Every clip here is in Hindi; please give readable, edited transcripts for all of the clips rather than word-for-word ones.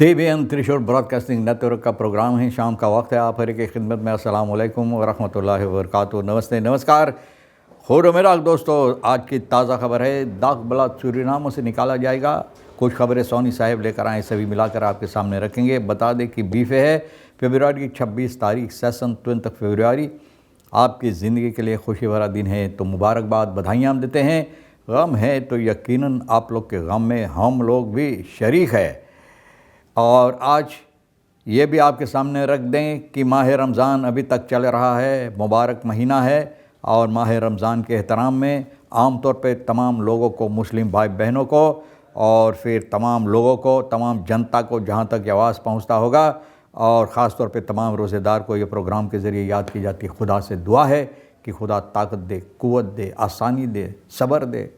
TBN त्रिशूल ब्रॉडकास्टिंग नेटवर्क का प्रोग्राम है। शाम का वक्त है। आप हर की खिदमत में अस्सलाम वालेकुम व रहमतुल्लाहि व बरकातुहू। नमस्ते, नमस्कार, खुरमेराक दोस्तों। आज की ताज़ा खबर है, दाग बला सूरीनाम से निकाला जाएगा। कुछ खबरें सोनी साहब लेकर आए, सभी मिलाकर आपके सामने रखेंगे। बता दें कि बीफे है फरवरी की 26 तारीख सेशन 20 फरवरी। आपकी ज़िंदगी के लिए खुशी भरा दिन है, तो मुबारकबाद, बधाइयाँ हम देते हैं। गम है तो यकीनन आप लोग के गम में हम लोग भी शरीक है। और आज ये भी आपके सामने रख दें कि माह रमज़ान अभी तक चल रहा है, मुबारक महीना है। और माह रमज़ान के एहतराम में आम तौर पे तमाम लोगों को, मुस्लिम भाई बहनों को और फिर तमाम लोगों को, तमाम जनता को जहाँ तक ये आवाज़ पहुँचता होगा, और ख़ास तौर पे तमाम रोज़ेदार को ये प्रोग्राम के ज़रिए याद की जाती है। खुदा से दुआ है कि खुदा ताकत दे, क़ुव्वत दे, आसानी दे, सब्र दे,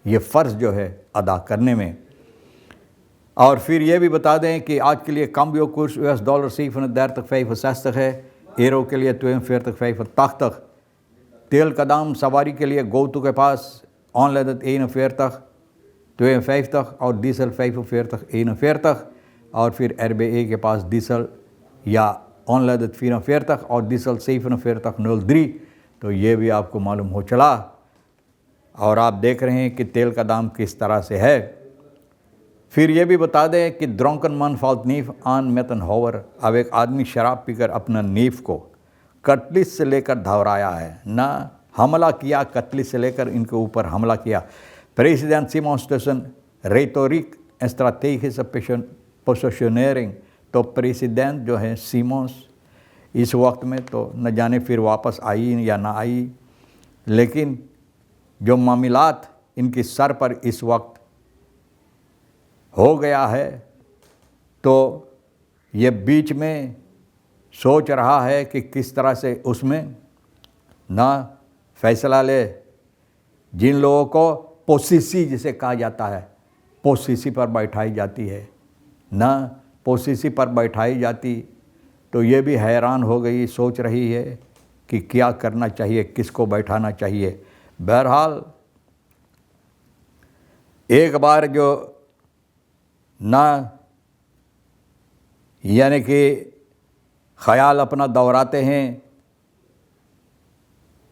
ये फ़र्ज़ जो है अदा करने में। और फिर ये भी बता दें कि आज के लिए कम कोर्स $US $7 है, यूरो के लिए 42 तेल का दाम सवारी के लिए गोतु के पास ऑनलाइन 41 और डीजल 45 और फिर RBA के पास डीजल या ऑनलाइन 44 और डीजल 4703। तो ये भी आपको मालूम हो चला। और आप देख रहे हैं कि तेल का दाम किस तरह से है। फिर ये भी बता दें कि ड्रंकन मन फॉल्ट नीफ आन मेतन होवर। अब एक आदमी शराब पीकर अपना नीफ को कटलिस से लेकर धवराया है, ना हमला किया, कटलिस से लेकर इनके ऊपर हमला किया। President Simon station rhetoric strategic positioning. तो प्रेसिडेंट जो है सिमोन्स इस वक्त में तो न जाने फिर वापस आई या ना आई, लेकिन जो मामलात इनकी सर पर इस वक्त हो गया है, तो ये बीच में सोच रहा है कि किस तरह से उसमें ना फैसला ले। जिन लोगों को पोसीसी जिसे कहा जाता है, पोसीसी पर बैठाई जाती है, ना पोसीसी पर बैठाई जाती, तो ये भी हैरान हो गई, सोच रही है कि क्या करना चाहिए, किसको बैठाना चाहिए। बहरहाल एक बार जो ना यानी कि ख़याल अपना दोहराते हैं,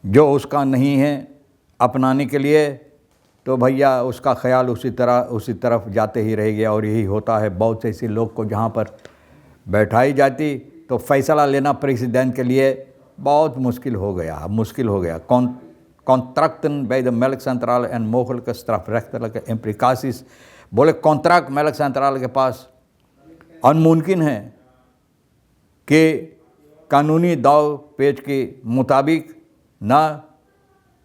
जो उसका नहीं है अपनाने के लिए, तो भैया उसका ख़याल उसी तरफ जाते ही रह गया। और यही होता है बहुत से ऐसे लोग को जहाँ पर बैठाई जाती तो फ़ैसला लेना प्रेसिडेंट के लिए बहुत मुश्किल हो गया। कॉन्ट्रैक्टन बाय द मेलक central and mogelijke strafrechtelijke implicaties। बोले कॉन्ट्रैक्ट मेलक सेंट्रल के पास अनमुमकिन है कि कानूनी दाव पेच के मुताबिक ना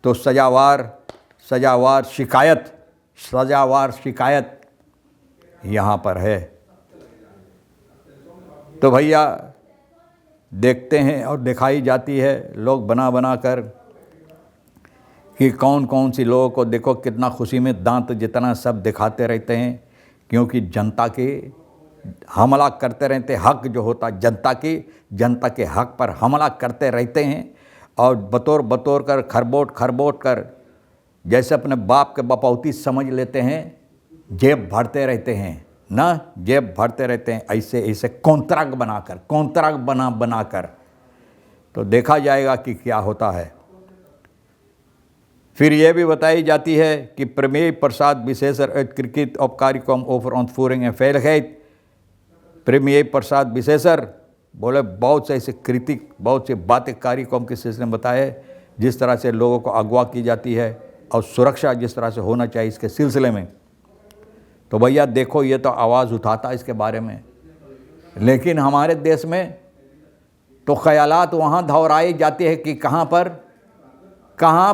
तो सजावार शिकायत यहाँ पर है। तो भैया देखते हैं और दिखाई जाती है लोग बना कर कि कौन कौन सी लोगों को देखो कितना खुशी में दांत जितना सब दिखाते रहते हैं, क्योंकि जनता के हमला करते रहते, हक जो होता जनता के हक पर हमला करते रहते हैं। और बतौर कर खरबोट कर जैसे अपने बाप के बपौती समझ लेते हैं, जेब भरते रहते हैं ऐसे कॉन्ट्रैक्ट बनाकर। तो देखा जाएगा कि क्या होता है। फिर यह भी बताई जाती है कि premier प्रसाद विशेषर क्रिकेट औपचारिकम over ontvoering en veiligheid। premier Prasad Bissessar बोले बहुत से ऐसे बहुत से बातें कार्यक्रम के सिलसिले में बताए, जिस तरह से लोगों को अगवा की जाती है और सुरक्षा जिस तरह से होना चाहिए इसके सिलसिले में। तो भैया देखो, ये तो आवाज़ उठाता है इसके बारे में, लेकिन हमारे देश में तो ख्यालात वहाँ दोहराई जाती है कि कहाँ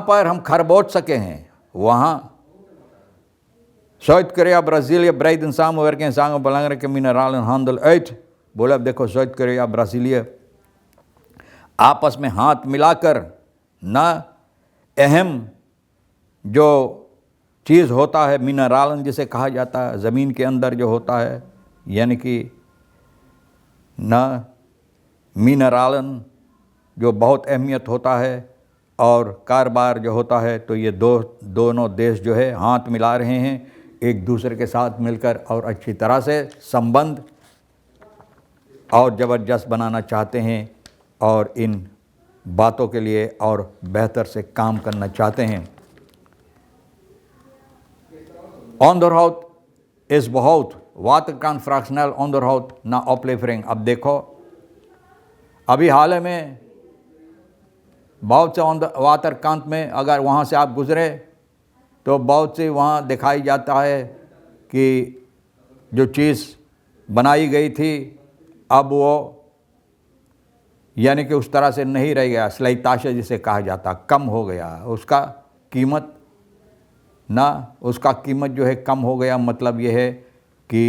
पर हम खरबोट सके हैं वहाँ। Zuid Korea Brazilië breiden samenwerking en zagen belangrijke mineralenhandel uit। बोले अब देखो, साउथ कोरिया ब्राज़ीलिया आपस में हाथ मिलाकर ना अहम जो चीज़ होता है मिनरलन जिसे कहा जाता है, ज़मीन के अंदर जो होता है, यानी कि ना मिनरलन जो बहुत अहमियत होता है और कारोबार जो होता है, तो ये दोनों देश जो है हाथ मिला रहे हैं एक दूसरे के साथ मिलकर और अच्छी तरह से संबंध और ज़बरदस्त बनाना चाहते हैं और इन बातों के लिए और बेहतर से काम करना चाहते हैं। Onderhoud is behoud. Water kan fractioneel onderhoud na oplevering. अब देखो, अभी हाल ही में बहुत से वाटर कांत में अगर वहाँ से आप गुजरे तो बहुत से वहाँ दिखाई जाता है कि जो चीज़ बनाई गई थी अब वो यानी कि उस तरह से नहीं रह गया, स्लाइताशा जिसे कहा जाता, कम हो गया उसका कीमत उसका कीमत जो है कम हो गया। मतलब ये है कि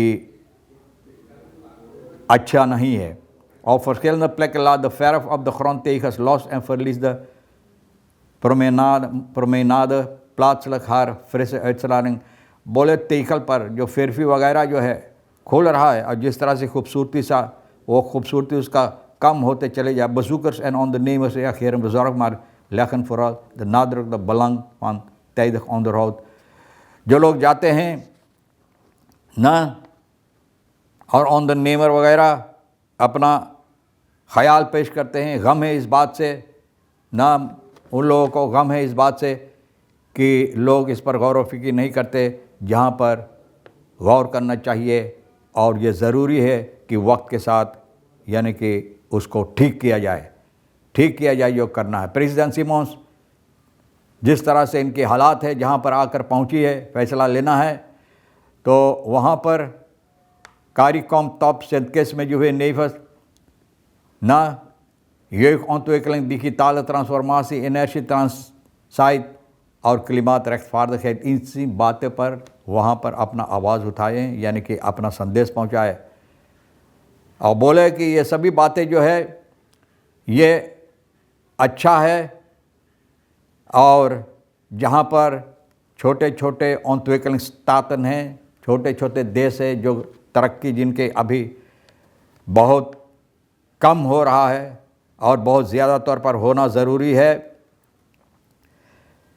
अच्छा नहीं है। Op verschillende plekken laat de verf op de grondtegels los en verliest de promenade plaatselijk haar frisse uitstraling। बोले तेखल पर जो फेरफी वगैरह जो है खोल रहा है और जिस तरह से खूबसूरती उसका कम होते चले जाए। Bezoekers en ondernemers reageren bezorgd, maar leggen vooral de nadruk op het belang van tijdig onderhoud। जो लोग जाते हैं ना और ondernemer वगैरह अपना ख्याल पेश करते हैं, गम है इस बात से ना, उन लोगों को गम है इस बात से कि लोग इस पर गौर व फिक्र नहीं करते, जहाँ पर गौर करना चाहिए और ये ज़रूरी है कि वक्त के साथ यानी कि उसको ठीक किया जाए जो करना है। प्रेसिडेंट सिमोन्स जिस तरह से इनके हालात है जहाँ पर आकर पहुँची है, फैसला लेना है तो वहाँ पर CARICOM top Sint-Kitts में जो है Nevers na jeugdontwikkeling, digitale transformatie, energietransitie और klimaatrechtvaardigheid, इसी बातें पर वहाँ पर अपना आवाज़ उठाएं यानी कि अपना संदेश पहुँचाए और बोले कि ये सभी बातें जो है ये अच्छा है और जहाँ पर छोटे छोटे ontwikkeling staten हैं, छोटे छोटे देश है जो तरक्की जिनके अभी बहुत कम हो रहा है और बहुत ज़्यादा तौर पर होना ज़रूरी है।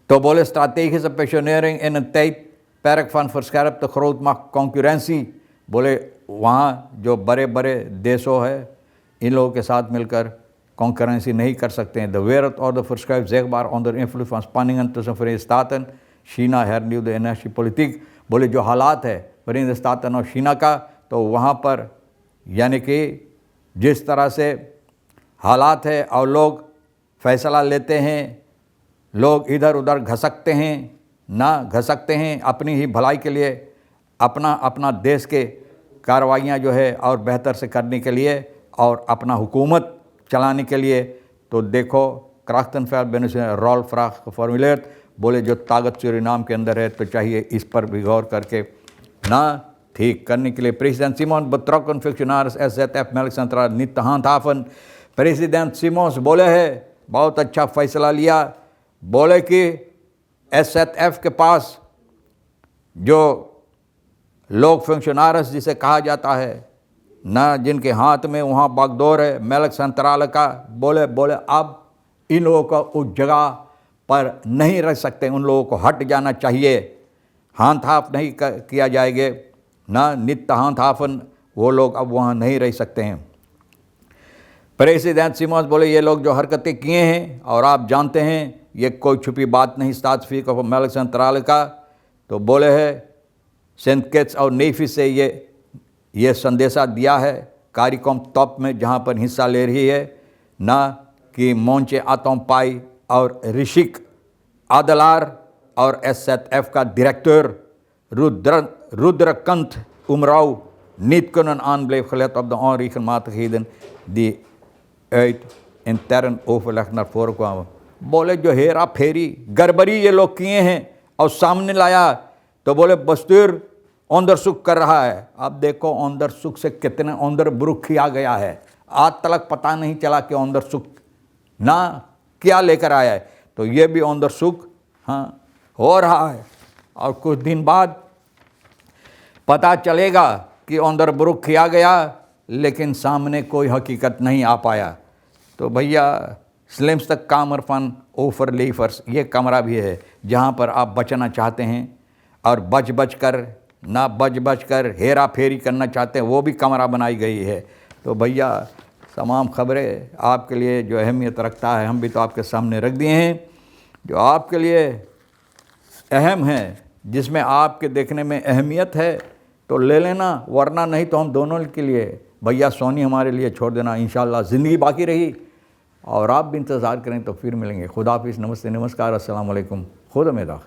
तो बोले strategische pensionering in een tijdperk van verscherpte grootmacht concurrentie, बोले वहाँ जो बड़े बड़े देशों है इन लोगों के साथ मिलकर concurrentie नहीं कर सकते हैं। De wereldorde verschuift zichtbaar onder invloed van spanningen tussen Verenigde Staten, China, hernieuwde energiepolitiek। बोले जो हालात है Verenigde Staten और चीना का, तो वहाँ पर यानी कि जिस तरह से हालात है और लोग फैसला लेते हैं, लोग इधर उधर घसकते हैं अपनी ही भलाई के लिए, अपना देश के कार्रवाइयाँ जो है और बेहतर से करने के लिए और अपना हुकूमत चलाने के लिए। तो देखो Krachtenfeld बेनिफिशियल रॉल फ्राक फॉर्मुलेट, बोले जो ताकत सूरीनाम के अंदर है तो चाहिए इस पर भी गौर करके ना ठीक करने के लिए। President Simons betrokken functionaris SZF melkcentraal niet te handhaven। President Simmons बोले है बहुत अच्छा फैसला लिया, बोले कि SZF के पास जो लोग फंक्शनारस जिसे कहा जाता है ना, जिनके हाथ में वहाँ बागडोर है मेलक सेंट्रल का, बोले अब इन लोगों को उस जगह पर नहीं रह सकते, उन लोगों को हट जाना चाहिए, हाथ नहीं किया जाएगा ना, नित्य हाथाफन, वो लोग अब वहाँ नहीं रह सकते हैं। प्रेसिडेंट सिमोन्स बोले ये लोग जो हरकतें किए हैं और आप जानते हैं ये कोई छुपी बात नहीं, स्टाट्सफीक ऑफ मेलक सेंट्रल का, तो बोले है Sint-Kitts और नेफिस से ये संदेशा दिया है CARICOM टॉप में जहाँ पर हिस्सा ले रही है ना, कि मोंचे आतोम्पाई और ऋषिक आदलार और SZF का director रुद्रकंठ Umrau niet kunnen aanblijven gelet op de onregelmatigheden die uit intern overleg naar voren kwamen। बोले जो हेरा फेरी गड़बड़ी ये लोग किए हैं और सामने लाया तो बोले बस्तूर औंदर सुख कर रहा है। अब देखो औंदर सुख से कितने औंदर बुरुख किया गया है, आज तक पता नहीं चला कि औंदर सुख ना क्या लेकर आया है, तो ये भी औंदर सुख हो रहा है और कुछ दिन बाद पता चलेगा कि औंदर बुरुख किया गया लेकिन सामने कोई हकीकत नहीं आ पाया। तो भैया स्लिम्स तक कामर फन ओफर लेफर्स, ये कमरा भी है जहाँ पर आप बचना चाहते हैं और बच कर हेरा फेरी करना चाहते हैं, वो भी कमरा बनाई गई है। तो भैया तमाम ख़बरें आपके लिए जो अहमियत रखता है हम भी तो आपके सामने रख दिए हैं, जो आपके लिए अहम है, जिसमें आपके देखने में अहमियत है तो ले लेना, वरना नहीं तो हम दोनों के लिए भैया सोनी हमारे लिए छोड़ देना। इंशाल्लाह ज़िंदगी बाकी रही और आप भी इंतज़ार करें तो फिर मिलेंगे। खुदा हाफिज़, नमस्ते, नमस्कार, अस्सलाम वालेकुम, खुदा मेरा।